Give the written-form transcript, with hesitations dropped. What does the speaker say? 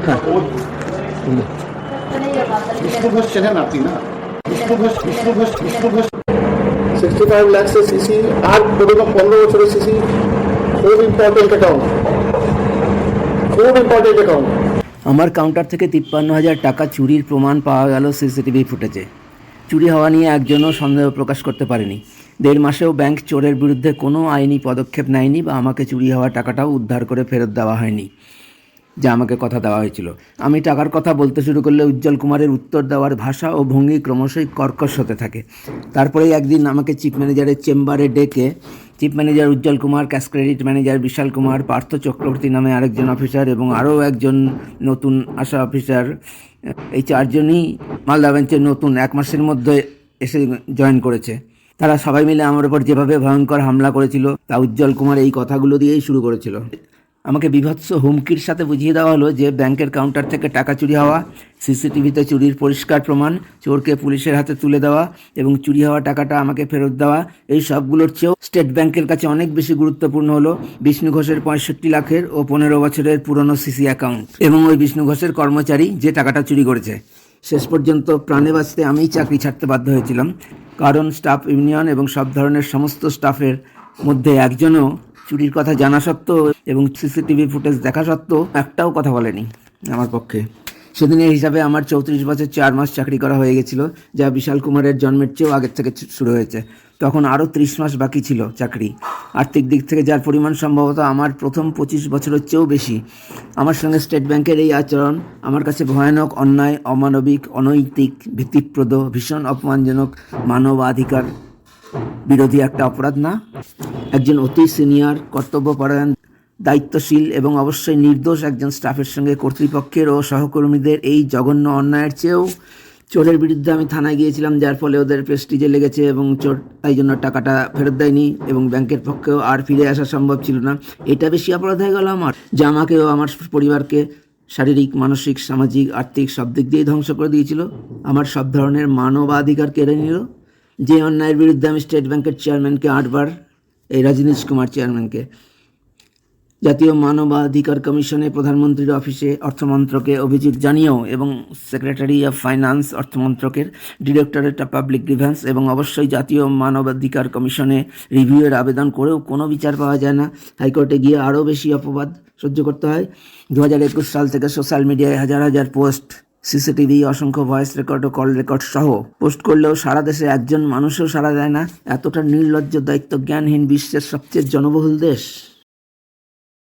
হ্যাঁ বিষ্ণু ঘোষ চেনেন আপনি না? বিষ্ণু ঘোষ 65 lakhs सीसी আর minimum 15 বছরের सीसी খুব ইম্পর্টেন্ট অ্যাকাউন্ট, খুব ইম্পর্টেন্ট অ্যাকাউন্ট। আমার কাউন্টার থেকে 53,000 টাকা চুরির প্রমাণ পাওয়া গেল সিসিটিভি ফুটেজে। চুরি হওয়া নিয়ে একজনও সন্দেহ প্রকাশ করতে পারেনি। 1.5 মাসেও ব্যাংক চোরের বিরুদ্ধে কোনো আইনি পদক্ষেপ নেয়নি বা আমাকে চুরি হওয়া টাকাটাও উদ্ধার করে ফেরত দেওয়া হয়নি, যা আমাকে কথা দেওয়া হয়েছিল। আমি টাকার কথা বলতে শুরু করলে উজ্জ্বল কুমারের উত্তর দেওয়ার ভাষা ও ভঙ্গি ক্রমশই কর্কশ হতে থাকে। তারপরেই একদিন আমাকে চিফ ম্যানেজারের চেম্বারে ডেকে চিফ ম্যানেজার উজ্জ্বল কুমার, ক্যাশ ক্রেডিট ম্যানেজার বিশাল কুমার, পার্থ চক্রবর্তী নামে আরেকজন অফিসার এবং আরও একজন নতুন আসা অফিসার, এই 4 জনই মালদা ব্রাঞ্চের নতুন 1 মাসের মধ্যে এসে জয়েন করেছে। তারা সবাই মিলে আমার উপর যেভাবে ভয়ঙ্কর হামলা করেছিল তা উজ্জ্বল কুমার এই কথাগুলো দিয়েই শুরু করেছিল। আমাকে বিভৎস হুমকির সাথে বুঝিয়ে দেওয়া হলো যে ব্যাংকের কাউন্টার থেকে টাকা চুরি হওয়া, সিসিটিভিতে চুরির পরিষ্কার প্রমাণ, চোরকে পুলিশের হাতে তুলে দেওয়া এবং চুরি হওয়া টাকাটা আমাকে ফেরত দেওয়া, এই সবগুলোর চেয়েও স্টেট ব্যাংকের কাছে অনেক বেশি গুরুত্বপূর্ণ হলো বিষ্ণু ঘোষের 65 লাখের ও 15 বছরের পুরনো সিসি অ্যাকাউন্ট এবং ওই বিষ্ণু ঘোষের কর্মচারী যে টাকাটা চুরি করেছে। শেষ পর্যন্ত প্রাণে বাঁচতে আমিই চাকরি ছাড়তে বাধ্য হয়েছিলাম, কারণ স্টাফ ইউনিয়ন এবং সব ধরনের সমস্ত স্টাফের মধ্যে একজনও চুরির কথা জানা সত্ত্বেও এবং সিসিটিভি ফুটেজ দেখা সত্ত্বেও একটাও কথা বলেনি আমার পক্ষে। সেদিনের হিসাবে আমার 34 বছর 4 মাস চাকরি করা হয়ে গেছিল, যা বিশাল কুমারের জন্মের চেয়েও আগের থেকে শুরু হয়েছে। তখন আরও 30 মাস বাকি ছিল চাকরি। আর্থিক দিক থেকে যার পরিমাণ সম্ভবত আমার প্রথম 25 বছরের চেয়েও বেশি। আমার সঙ্গে স্টেট ব্যাংকের এই আচরণ আমার কাছে ভয়ানক, অন্যায়, অমানবিক, অনৈতিক, ভীতিপ্রদ, ভীষণ অপমানজনক, মানবাধিকার বিরোধী একটা অপরাধ না? একজন অতি সিনিয়র, কর্তব্যপরায়ণ, দায়িত্বশীল এবং অবশ্যই নির্দোষ একজন স্টাফের সঙ্গে কর্তৃপক্ষের ও সহকর্মীদের এই জঘন্য অন্যায়ের চেয়েও চোরের বিরুদ্ধে আমি থানায় গিয়েছিলাম, যার ফলে ওদের প্রেস্টিজে লেগেছে এবং চোর তাই জন্য টাকাটা ফেরত দেয়নি এবং ব্যাংকের পক্ষেও আর ফিরে আসা সম্ভব ছিল না। এটা বেশি অপরাধ হয়ে গেল আমার, যা আমাকে ও আমার পরিবারকে শারীরিক, মানসিক, সামাজিক, আর্থিক সব দিক দিয়েই ধ্বংস করে দিয়েছিল। আমার সব ধরনের মানবাধিকার কেড়ে নিল। যে অন্যায়ের বিরুদ্ধে আমি স্টেট ব্যাংকের চেয়ারম্যানকে 8 বার, এই রজনীশ কুমার চেয়ারম্যানকে, জাতীয় মানবাধিকার কমিশনে, প্রধানমন্ত্রীর অফিসে, অর্থমন্ত্রকে অভিযোগ জানিয়েও এবং সেক্রেটারি অফ ফাইন্যান্স, অর্থমন্ত্রকের ডিরেক্টরেট অফ পাবলিক গ্রিভেন্স এবং অবশ্যই জাতীয় মানবাধিকার কমিশনে রিভিউয়ের আবেদন করেও কোনো বিচার পাওয়া যায় না। হাইকোর্টে গিয়ে আরও বেশি অপবাদ সহ্য করতে হয়। 2021 সাল থেকে সোশ্যাল মিডিয়ায় হাজার হাজার পোস্ট, সিসিটিভি, অসংখ্য ভয়েস রেকর্ড ও কল রেকর্ড সহ পোস্ট করলেও সারা দেশে একজন মানুষও সাড়া দেয় না। এতটা নির্লজ্জ, দায়িত্ব জ্ঞানহীন বিশ্বের সবচেয়ে জনবহুল দেশ।